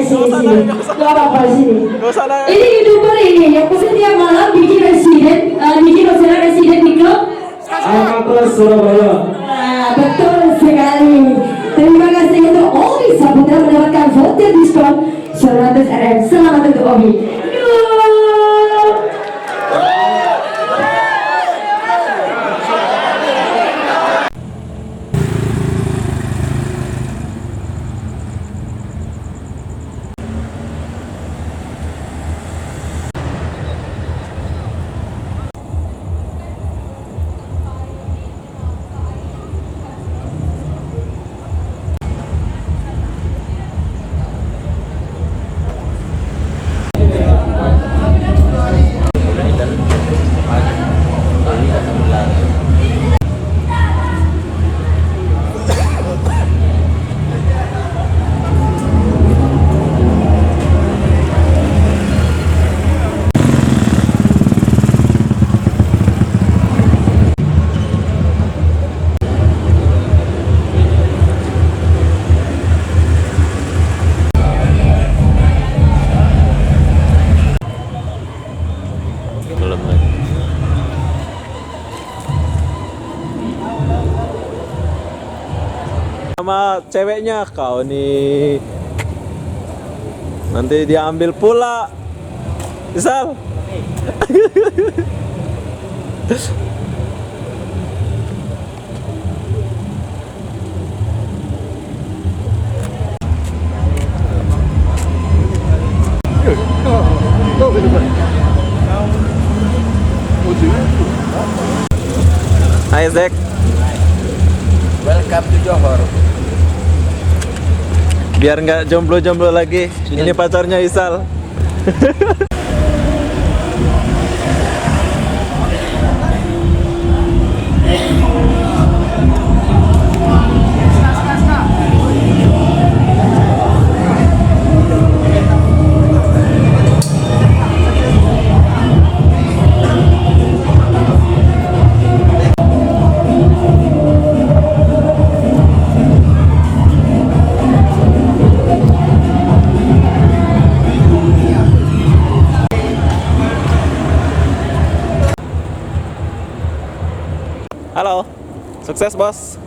sini. Gak apa-apa sini. Gak usah lah. Ini YouTuber ini yang pasti tiap malam bikin residen di klub Alcatraz Surabaya. Nah, betul sekali. Terima kasih untuk Obi Saputra mendapatkan voucher diskon 100 RM. Selamat untuk Obi. Belum lagi. Sama ceweknya kau nih. Nanti dia ambil pula. Misal. Hai Zek. Welcome to Johor. Biar nggak jomblo-jomblo lagi. Ini pacarnya Isal. Halo, sukses bos.